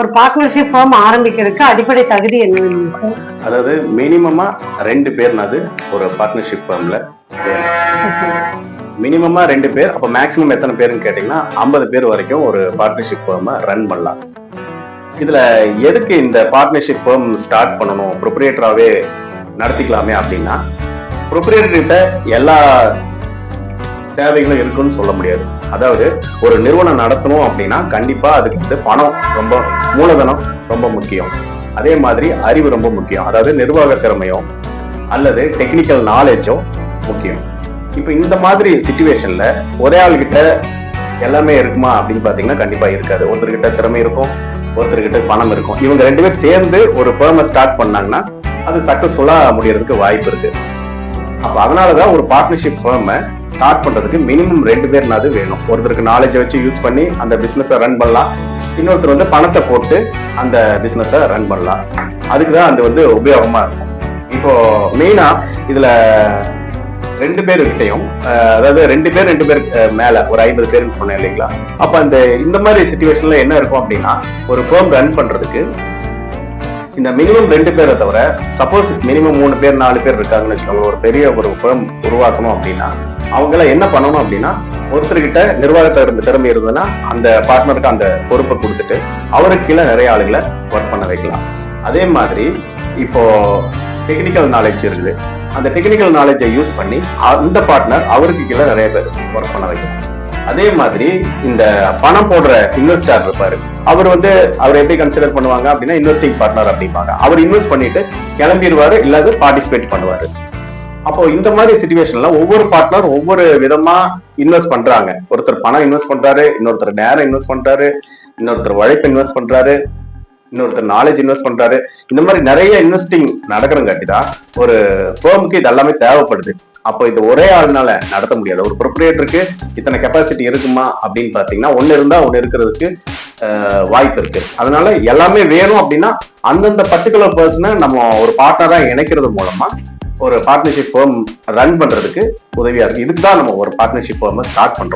ஒரு partnership form ஆரம்பிக்கிறதுக்கு அடிப்படை தகுதி என்ன? அதாவது மினிமமா 2 பேர்னாது ஒரு பார்ட்னர்ஷிப் ஃபார்ம்ல மினிமமா 2 பேர். அப்ப மேக்சிமம் எத்தனை பேருன்னு கேட்டீங்கன்னா 50 பேர் வரைக்கும் ஒரு பார்ட்னர்ஷிப் ஃபார்மை ரன் பண்ணலாம். இதுல எதுக்கு இந்த பார்ட்னர்ஷிப் ஃபார்ம் ஸ்டார்ட் பண்ணணும், ப்ரொப்ரியேட்டராகவே நடத்திக்கலாமே அப்படின்னா, ப்ரொப்ரியேட்டர் கிட்ட எல்லா தேவைகளும் இருக்குன்னு சொல்ல முடியாது. அதாவது ஒரு நிறுவனம் நடத்தணும் அப்படின்னா கண்டிப்பா அதுக்கு வந்து பணம் ரொம்ப, மூலதனம் ரொம்ப முக்கியம். அதே மாதிரி அறிவு ரொம்ப முக்கியம். அதாவது நிர்வாக திறமையோ அல்லது டெக்னிக்கல் நாலேஜோ முக்கியம். இப்ப இந்த மாதிரி சிச்சுவேஷன்ல ஒரே ஆள் கிட்ட எல்லாமே இருக்குமா அப்படின்னு பாத்தீங்கன்னா கண்டிப்பா இருக்காது. ஒருத்தர்கிட்ட திறமை இருக்கும், ஒருத்தர்கிட்ட பணம் இருக்கும். இவங்க 2 பேர் சேர்ந்து ஒரு ஃபர்மை ஸ்டார்ட் பண்ணாங்கன்னா அது சக்சஸ்ஃபுல்லா முடியறதுக்கு வாய்ப்பு இருக்கு. அப்ப அதனாலதான் ஒரு பார்ட்னர்ஷிப் ஃபர்மை ஸ்டார்ட் பண்றதுக்கு மினிமம் 2 பேர்னாது வேணும். ஒருத்தருக்கு நாலேஜை வச்சு யூஸ் பண்ணி அந்த பிசினஸை ரன் பண்ணலாம், இன்னொருத்தர் வந்து பணத்தை போட்டு அந்த பிசினஸை ரன் பண்ணலாம். அதுக்குதான் அது வந்து உபயோகமா இருக்கும். இப்போ மெயினா இதுல 2 பேர்கிட்டையும், அதாவது 2 பேர் மேல ஒரு 50 பேருன்னு சொன்னேன் இல்லைங்களா? அப்ப இந்த மாதிரி சிச்சுவேஷன்ல என்ன இருக்கும் அப்படின்னா, ஒரு ஃபர்ம் ரன் பண்றதுக்கு இந்த மினிமம் 2 பேரை தவிர சப்போஸ் மினிமம் 3 பேர் 4 பேர் இருக்காங்கன்னு வச்சுக்கோங்க, ஒரு பெரிய ஒரு ஃபர்ம் உருவாக்கணும் அப்படின்னா அவங்கள என்ன பண்ணணும் அப்படின்னா, ஒருத்தர்கிட்ட நிர்வாக திறமை இருந்ததுன்னா அந்த பார்ட்னருக்கு அந்த பொறுப்பை கொடுத்துட்டு அவருக்கு கீழே நிறைய ஆளுகளை ஒர்க் பண்ண வைக்கலாம். அதே மாதிரி இப்போ டெக்னிக்கல் நாலேஜ் இருக்குது, அந்த டெக்னிக்கல் நாலேஜை யூஸ் பண்ணி அந்த பார்ட்னர் அவருக்கு கீழே நிறைய பேர் ஒர்க் பண்ண வைக்கலாம். அதே மாதிரி இந்த பணம் போடுற இன்வெஸ்டர் இருப்பாரு, அவர் எப்படி கன்சிடர் பண்ணுவாங்க அப்படின்னா இன்வெஸ்டிங் பார்ட்னர் அப்படிப்பாங்க. அவர் இன்வெஸ்ட் பண்ணிட்டு கிளம்பிடுவாரு, இல்லாத பார்ட்டிசிபேட் பண்ணுவாரு. அப்போ இந்த மாதிரி சிச்சுவேஷன்ல ஒவ்வொரு பார்ட்னர் ஒவ்வொரு விதமா இன்வெஸ்ட் பண்றாங்க. ஒருத்தர் பணம் இன்வெஸ்ட் பண்றாரு, இன்னொருத்தர் நேரம் இன்வெஸ்ட் பண்றாரு, இன்னொருத்தர் உழைப்பு இன்வெஸ்ட் பண்றாரு, இன்னொருத்தர் நாலேஜ் இன்வெஸ்ட் பண்றாரு. இந்த மாதிரி நிறைய இன்வெஸ்டிங் நடக்கிறங்காட்டி தான் ஒரு ஃபர்முக்கு இது எல்லாமே தேவைப்படுது. அப்போ இது ஒரே ஆளுனால நடத்த முடியாது. ஒரு ப்ரொப்ரியேட்டருக்கு இத்தனை கெப்பாசிட்டி இருக்குமா அப்படின்னு பாத்தீங்கன்னா ஒண்ணு இருந்தா ஒண்ணு இருக்கிறதுக்கு வாய்ப்பு இருக்கு. அதனால எல்லாமே வேணும் அப்படின்னா அந்தந்த பர்டிகுலர் பர்சனை நம்ம ஒரு பார்ட்னரா இணைக்கிறது மூலமா ஒரு பார்ட்னர்ஷிப் ஃபர்ம் ரன் பண்றதுக்கு உதவியா இருக்கு. இதுக்கு தான் நம்ம ஒரு பார்ட்னர்ஷிப் ஃபர்மை ஸ்டார்ட் பண்றோம்.